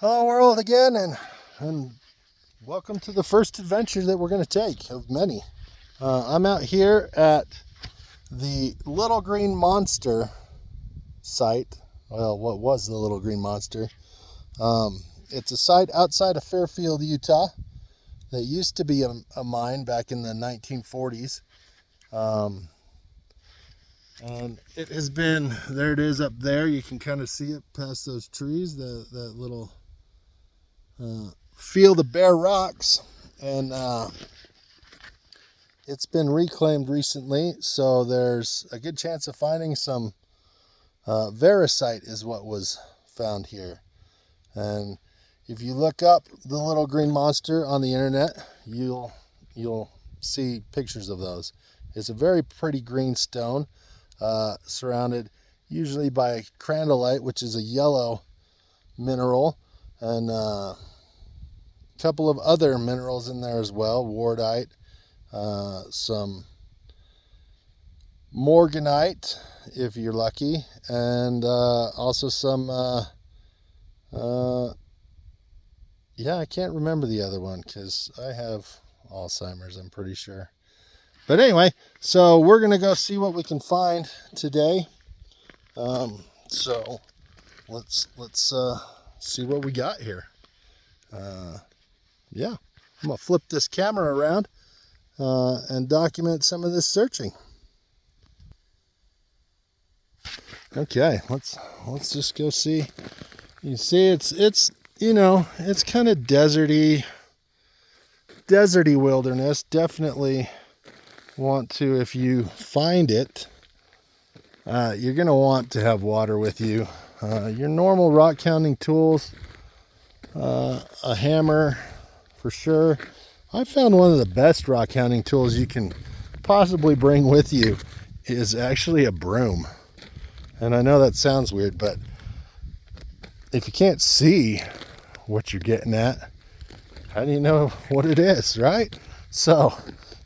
Hello world again, and welcome to the first adventure that we're going to take of many. I'm out here at the Little Green Monster site. Well, what was the Little Green Monster? It's a site outside of Fairfield, Utah that used to be a mine back in the 1940s. And it has been, there it is up there. You can kind of see it past those trees, that little field of bare rocks. And it's been reclaimed recently, so there's a good chance of finding some Variscite is what was found here. And if you look up the Little Green Monster on the internet, you'll see pictures of those. It's a very pretty green stone, surrounded usually by crandallite, which is a yellow mineral, and a couple of other minerals in there as well, wardite, some morganite if you're lucky, and also some yeah, I can't remember the other one because I have Alzheimer's, I'm pretty sure. But anyway, so we're gonna go see what we can find today. So let's see what we got here. Yeah, I'm gonna flip this camera around and document some of this searching. Okay, let's just go see. You see, it's it's kind of deserty wilderness. Definitely want to, if you find it, you're gonna want to have water with you. Your normal rock counting tools, a hammer for sure. I found one of the best rock counting tools you can possibly bring with you is actually a broom. And I know that sounds weird, but if you can't see what you're getting at, how do you know what it is, right? So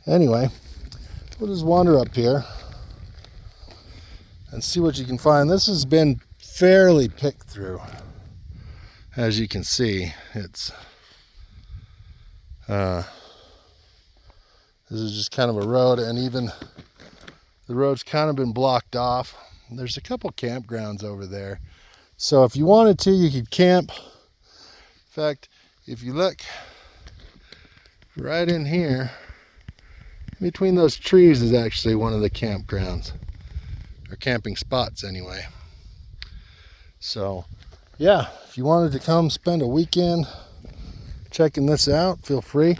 anyway, we'll just wander up here and see what you can find. This has been fairly picked through. As you can see, it's this is just kind of a road, and even the road's kind of been blocked off. There's a couple campgrounds over there, so if you wanted to, you could camp. In fact, if you look right in here, between those trees is actually one of the campgrounds, or camping spots anyway. So yeah, if you wanted to come spend a weekend checking this out, feel free.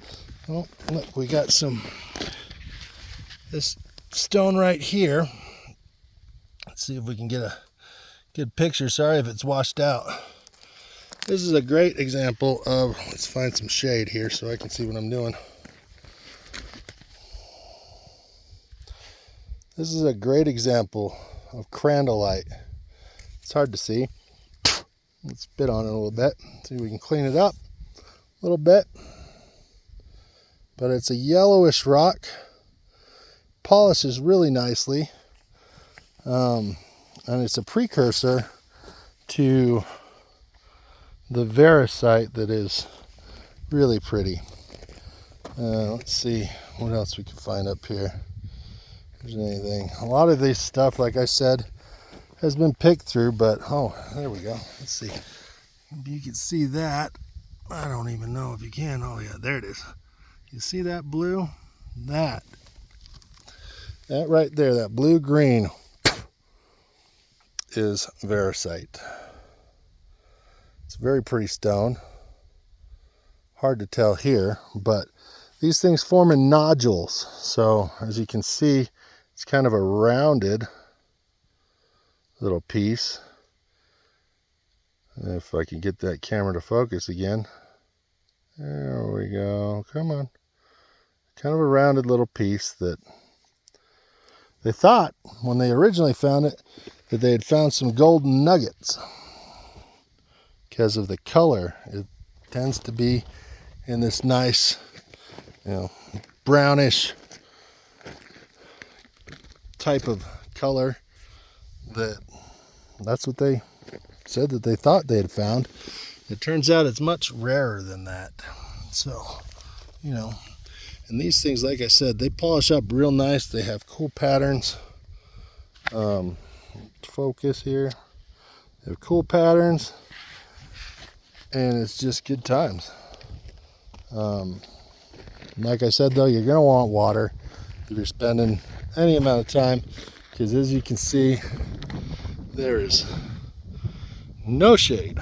Oh, look, we got this stone right here. Let's see if we can get a good picture. Sorry if it's washed out. This is a great example of, let's find some shade here so I can see what I'm doing. This is a great example of crandallite. It's hard to see. Let's spit on it a little bit, see if we can clean it up a little bit. But it's a yellowish rock, polishes really nicely, and it's a precursor to the Variscite that is really pretty. Let's see what else we can find up here. If there's anything. A lot of this stuff, like I said, has been picked through, but oh, there we go. Let's see. You can see that. I don't even know if you can. Oh yeah, there it is. You see that blue? That right there, that blue-green is Variscite. It's a very pretty stone. Hard to tell here, but these things form in nodules. So as you can see, it's kind of a rounded little piece. If I can get that camera to focus again. There we go. Come on. Kind of a rounded little piece that they thought when they originally found it that they had found some golden nuggets because of the color. It tends to be in this nice, brownish type of color. That's what they said that they thought they had found. It turns out it's much rarer than that. So, you know, and these things, like I said, they polish up real nice. They have cool patterns. Focus here. They have cool patterns, and it's just good times. Like I said, though, you're going to want water if you're spending any amount of time, because as you can see, there is no shade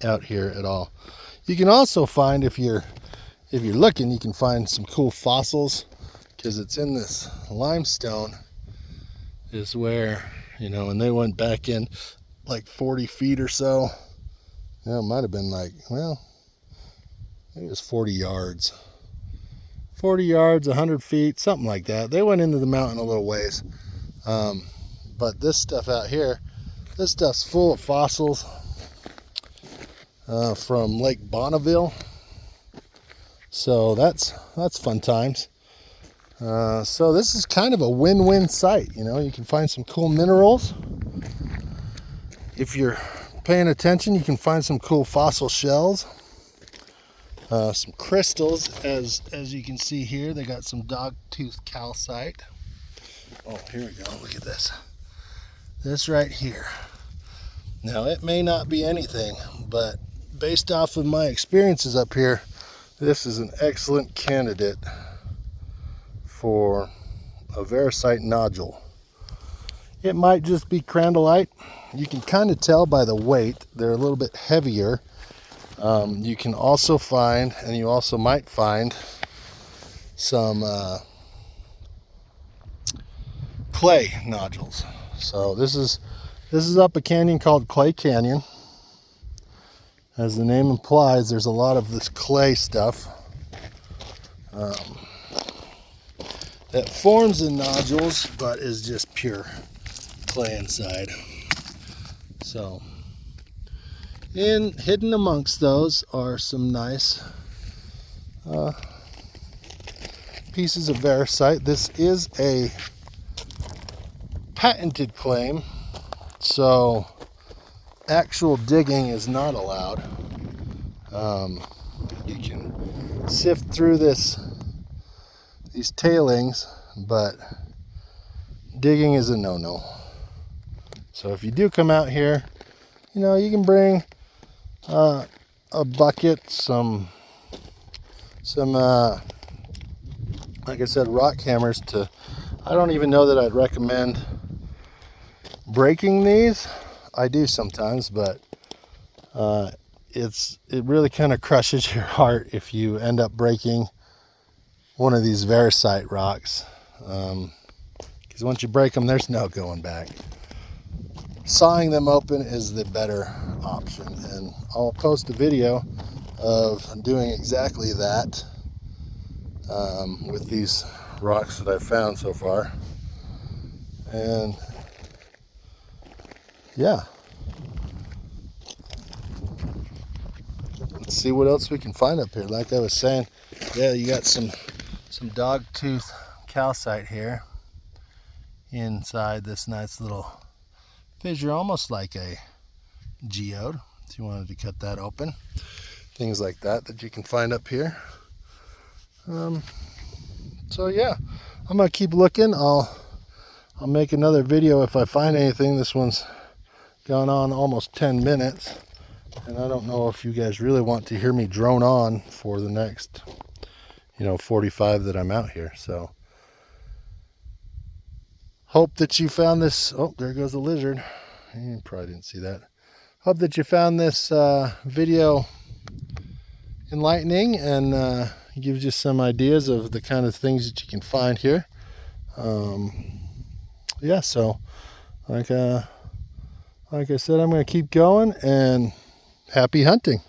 out here at all. You can also find, if you're looking, you can find some cool fossils, because it's in this limestone is where, you know, and they went back in like 40 feet or so. Yeah, it might have been like, well, it was 40 yards. 40 yards, 100 feet, something like that. They went into the mountain a little ways. But this stuff out here, this stuff's full of fossils from Lake Bonneville. So that's fun times. So this is kind of a win-win site. You know, you can find some cool minerals. If you're paying attention, you can find some cool fossil shells. Some crystals, as you can see here. They got some dogtooth calcite. Oh, here we go. Look at this. This right here. Now, it may not be anything, but based off of my experiences up here, this is an excellent candidate for a Variscite nodule. It might just be crandallite. You can kind of tell by the weight. They're a little bit heavier. You can also find, and you also might find, some clay nodules. So this is up a canyon called Clay Canyon. As the name implies, there's a lot of this clay stuff that forms in nodules, but is just pure clay inside. So, hidden amongst those are some nice pieces of Variscite. This is a patented claim, so actual digging is not allowed. You can sift through these tailings, but digging is a no-no. So if you do come out here, you know, you can bring a bucket, some like I said, rock hammers. I don't even know that I'd recommend breaking these. I do sometimes, but it really kind of crushes your heart if you end up breaking one of these Variscite rocks, because once you break them, there's no going back. Sawing them open is the better option, and I'll post a video of doing exactly that with these rocks that I've found so far. And yeah, let's see what else we can find up here. Like I was saying, yeah, you got some dogtooth calcite here inside this nice little fissure, almost like a geode, if you wanted to cut that open. Things like that you can find up here. So yeah, I'm gonna keep looking. I'll make another video if I find anything. This one's gone on almost 10 minutes, and I don't know if you guys really want to hear me drone on for the next 45 that I'm out here. So hope that you found this. Oh, there goes the lizard. You probably didn't see that. Hope that you found this video enlightening and gives you some ideas of the kind of things that you can find here. Yeah, so like I said, I'm going to keep going, and happy hunting.